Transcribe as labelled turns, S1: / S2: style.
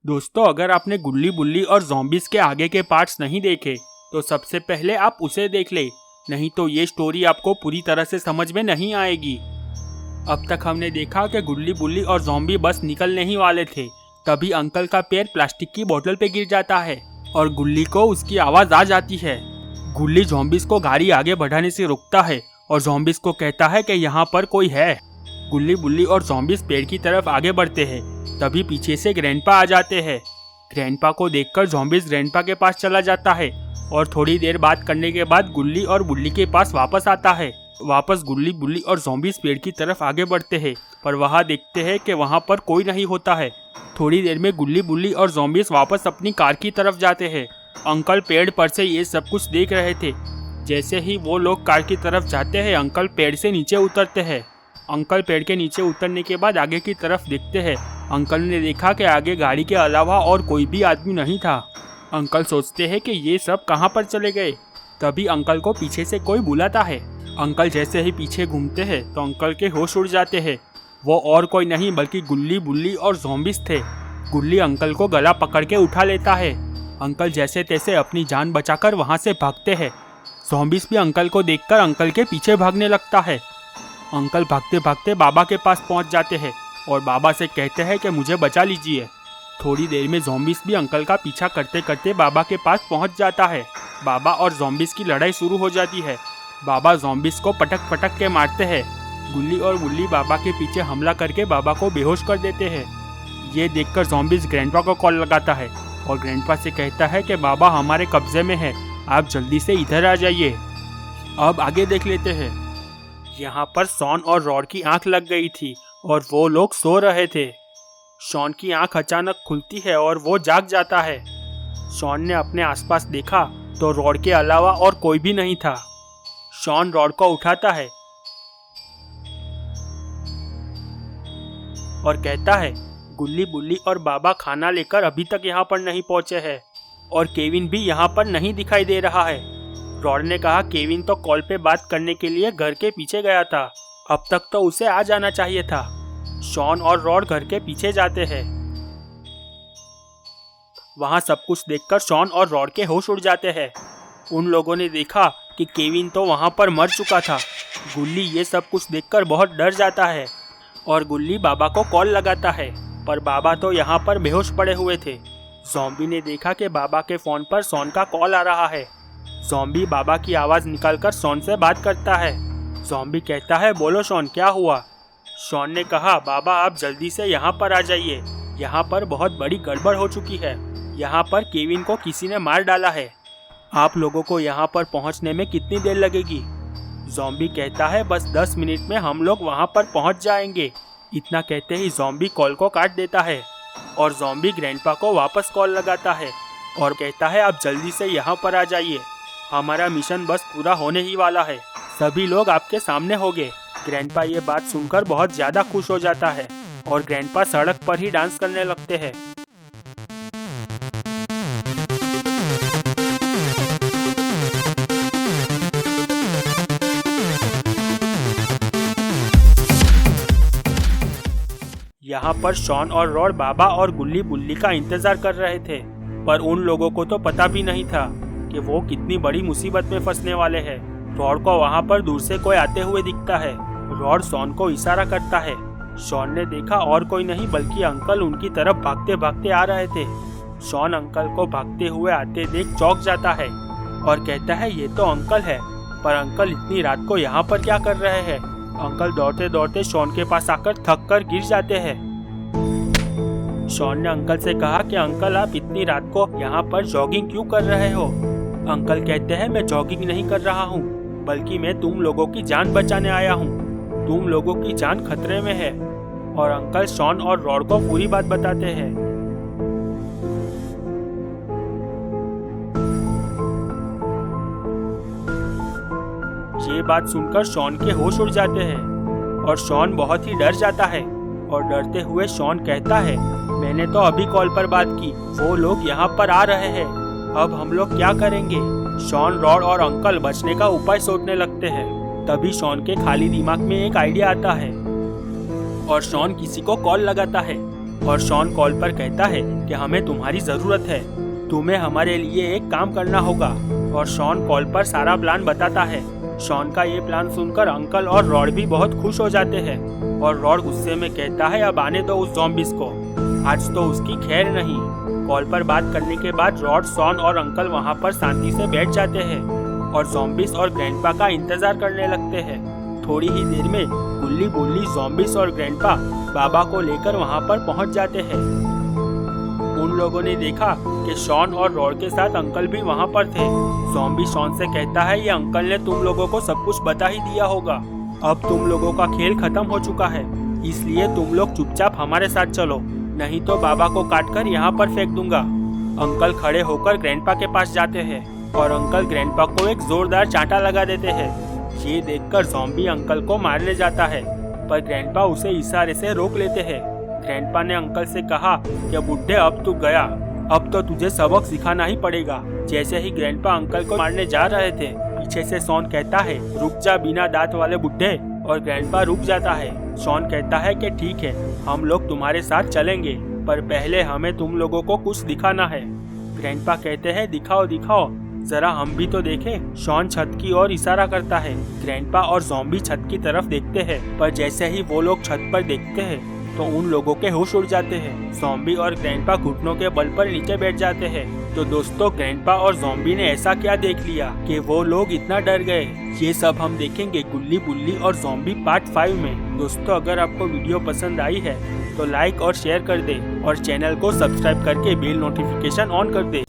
S1: दोस्तों, अगर आपने गुल्ली बुल्ली और ज़ॉम्बीज़ के आगे के पार्ट्स नहीं देखे तो सबसे पहले आप उसे देख ले, नहीं तो ये स्टोरी आपको पूरी तरह से समझ में नहीं आएगी। अब तक हमने देखा कि गुल्ली बुल्ली और ज़ॉम्बी बस निकलने ही वाले थे, तभी अंकल का पैर प्लास्टिक की बोतल पे गिर जाता है और गुल्ली को उसकी आवाज़ आ जाती है। गुल्ली ज़ॉम्बीज़ को गाड़ी आगे बढ़ाने से रोकता है और ज़ॉम्बीज़ को कहता है कि यहाँ पर कोई है। गुल्ली बुल्ली और ज़ॉम्बीज़ पेड़ की तरफ आगे बढ़ते हैं, तभी पीछे से ग्रैंडपा आ जाते हैं। ग्रैंडपा को देखकर ज़ॉम्बीज़ ग्रैंडपा के पास चला जाता है और थोड़ी देर बात करने के बाद गुल्ली और बुल्ली के पास वापस आता है। वापस गुल्ली बुल्ली और ज़ॉम्बीज़ पेड़ की तरफ आगे बढ़ते हैं, पर वहाँ देखते हैं कि वहाँ पर कोई नहीं होता है। थोड़ी देर में गुल्ली बुल्ली और ज़ॉम्बीज़ वापस अपनी कार की तरफ जाते हैं। अंकल पेड़ पर से ये सब कुछ देख रहे थे। जैसे ही वो लोग कार की तरफ जाते हैं, अंकल पेड़ से नीचे उतरते हैं। अंकल पेड़ के नीचे उतरने के बाद आगे की तरफ देखते हैं। अंकल ने देखा कि आगे गाड़ी के अलावा और कोई भी आदमी नहीं था। अंकल सोचते हैं कि ये सब कहाँ पर चले गए। तभी अंकल को पीछे से कोई बुलाता है। अंकल जैसे ही पीछे घूमते हैं तो अंकल के होश उड़ जाते हैं। वो और कोई नहीं बल्कि गुल्ली बुल्ली और ज़ॉम्बीज़ थे। गुल्ली अंकल को गला पकड़ के उठा लेता है। अंकल जैसे तैसे अपनी जान बचाकर वहाँ से भागते हैं। ज़ॉम्बीज़ भी अंकल को देखकर अंकल के पीछे भागने लगता है। अंकल भागते भागते बाबा के पास पहुँच जाते हैं और बाबा से कहते हैं कि मुझे बचा लीजिए। थोड़ी देर में ज़ॉम्बीज़ भी अंकल का पीछा करते करते बाबा के पास पहुँच जाता है। बाबा और ज़ॉम्बीज़ की लड़ाई शुरू हो जाती है। बाबा ज़ॉम्बीज़ को पटक पटक के मारते हैं। गुल्ली और बुल्ली बाबा के पीछे हमला करके बाबा को बेहोश कर देते हैं। ये देखकर ज़ॉम्बीज़ ग्रैंडपा को कॉल लगाता है और ग्रैंडपा से कहता है कि बाबा हमारे कब्जे में है, आप जल्दी से इधर आ जाइए। अब आगे देख लेते हैं। यहाँ पर शॉन और रॉड की आंख लग गई थी और वो लोग सो रहे थे। शॉन की आंख अचानक खुलती है और वो जाग जाता है। शॉन ने अपने आसपास देखा तो रॉड के अलावा और कोई भी नहीं था। शॉन रॉड को उठाता है और कहता है, गुल्ली बुल्ली और बाबा खाना लेकर अभी तक यहाँ पर नहीं पहुँचे हैं और केविन भी यहाँ पर नहीं दिखाई दे रहा है। रॉड ने कहा केविन तो कॉल पे बात करने के लिए घर के पीछे गया था, अब तक तो उसे आ जाना चाहिए था। शॉन और रॉड घर के पीछे जाते हैं। वहाँ सब कुछ देखकर शॉन और रॉड के होश उड़ जाते हैं। उन लोगों ने देखा कि केविन तो वहाँ पर मर चुका था। गुल्ली ये सब कुछ देखकर बहुत डर जाता है और गुल्ली बाबा को कॉल लगाता है, पर बाबा तो यहाँ पर बेहोश पड़े हुए थे। ज़ॉम्बी ने देखा कि बाबा के फ़ोन पर शॉन का कॉल आ रहा है। ज़ॉम्बी बाबा की आवाज़ निकालकर शॉन से बात करता है। ज़ॉम्बी कहता है, बोलो शॉन, क्या हुआ? शॉन ने कहा, बाबा आप जल्दी से यहाँ पर आ जाइए, यहाँ पर बहुत बड़ी गड़बड़ हो चुकी है। यहाँ पर केविन को किसी ने मार डाला है। आप लोगों को यहाँ पर पहुँचने में कितनी देर लगेगी? ज़ॉम्बी कहता है, बस 10 मिनट में हम लोग वहाँ पर पहुँच जाएंगे। इतना कहते ही ज़ॉम्बी कॉल को काट देता है और ज़ॉम्बी ग्रैंडपा को वापस कॉल लगाता है और कहता है, आप जल्दी से यहाँ पर आ जाइए, हमारा मिशन बस पूरा होने ही वाला है, सभी लोग आपके सामने होंगे। ग्रैंडपा ये बात सुनकर बहुत ज़्यादा खुश हो जाता है और ग्रैंडपा सड़क पर ही डांस करने लगते हैं। यहाँ पर शॉन और रॉड बाबा और गुल्ली बुल्ली का इंतजार कर रहे थे, पर उन लोगों को तो पता भी नहीं था कि वो कितनी बड़ी मुसीबत में फंसने वाले हैं। रॉड को वहाँ पर दूर से कोई आते हुए दिखता है। रॉड शॉन को इशारा करता है। शॉन ने देखा और कोई नहीं बल्कि अंकल उनकी तरफ भागते भागते आ रहे थे। शॉन अंकल को भागते हुए आते देख चौंक जाता है और कहता है, ये तो अंकल है, पर अंकल इतनी रात को यहाँ पर क्या कर रहे हैं? अंकल दौड़ते दौड़ते शॉन के पास आकर थक कर गिर जाते हैं। शॉन ने अंकल से कहा कि अंकल आप इतनी रात को यहाँ पर जॉगिंग क्यों कर रहे हो? अंकल कहते हैं, मैं जॉगिंग नहीं कर रहा हूँ, बल्कि मैं तुम लोगों की जान बचाने आया हूँ। तुम लोगों की जान खतरे में है। और अंकल शॉन और रॉड को पूरी बात बताते हैं। ये बात सुनकर शॉन के होश उड़ जाते हैं और शॉन बहुत ही डर जाता है और डरते हुए शॉन कहता है, मैंने तो अभी कॉल पर बात की, वो लोग यहाँ पर आ रहे हैं, अब हम लोग क्या करेंगे? शॉन, रॉड और अंकल बचने का उपाय सोचने लगते हैं। तभी शॉन के खाली दिमाग में एक आइडिया आता है और शॉन किसी को कॉल लगाता है। और शॉन कॉल पर कहता है कि हमें तुम्हारी जरूरत है, तुम्हें हमारे लिए एक काम करना होगा। और शॉन कॉल पर सारा प्लान बताता है। शॉन का ये प्लान सुनकर अंकल और रॉड भी बहुत खुश हो जाते हैं और रॉड गुस्से में कहता है अब आने दो उस ज़ॉम्बीज़ को, आज तो उसकी खैर नहीं। कॉल पर बात करने के बाद रॉड, शॉन और अंकल वहाँ पर शांति से बैठ जाते हैं और ज़ॉम्बीज़ और ग्रैंडपा का इंतजार करने लगते हैं। थोड़ी ही देर में गुल्ली बुल्ली, ज़ॉम्बीज़ और ग्रैंडपा बाबा को लेकर वहाँ पर पहुँच जाते हैं। उन लोगों ने देखा कि शॉन और रॉड के साथ अंकल भी वहाँ पर थे। ज़ॉम्बी शॉन से कहता है ये अंकल ने तुम लोगों को सब कुछ बता ही दिया होगा, अब तुम लोगों का खेल खत्म हो चुका है, इसलिए तुम लोग चुपचाप हमारे साथ चलो, नहीं तो बाबा को काटकर यहाँ पर फेंक दूंगा। अंकल खड़े होकर ग्रैंडपा के पास जाते हैं और अंकल ग्रैंडपा को एक जोरदार चांटा लगा देते हैं। ये देखकर ज़ॉम्बी अंकल को मारने जाता है, पर ग्रैंडपा उसे इशारे से रोक लेते हैं। ग्रैंडपा ने अंकल से कहा कि बुड्ढे अब तू गया, अब तो तुझे सबक सिखाना ही पड़ेगा। जैसे ही ग्रैंडपा अंकल को मारने जा रहे थे, पीछे से शॉन कहता है रुक जा बिना दांत वाले बुड्ढे, और ग्रैंडपा रुक जाता है। शॉन कहता है कि ठीक है, हम लोग तुम्हारे साथ चलेंगे, पर पहले हमें तुम लोगों को कुछ दिखाना है। ग्रैंडपा कहते हैं दिखाओ दिखाओ, जरा हम भी तो देखें। शॉन छत की ओर इशारा करता है। ग्रैंडपा और ज़ॉम्बी छत की तरफ देखते हैं, पर जैसे ही वो लोग छत पर देखते हैं तो उन लोगों के होश उड़ जाते हैं। ज़ॉम्बी और ग्रैंडपा घुटनों के बल पर नीचे बैठ जाते हैं। तो दोस्तों, ग्रैंडपा और ज़ॉम्बी ने ऐसा क्या देख लिया कि वो लोग इतना डर गए, ये सब हम देखेंगे गुल्ली बुल्ली और ज़ॉम्बी पार्ट 5 में। दोस्तों, अगर आपको वीडियो पसंद आई है तो लाइक और शेयर कर दे और चैनल को सब्सक्राइब करके बेल नोटिफिकेशन ऑन कर दे।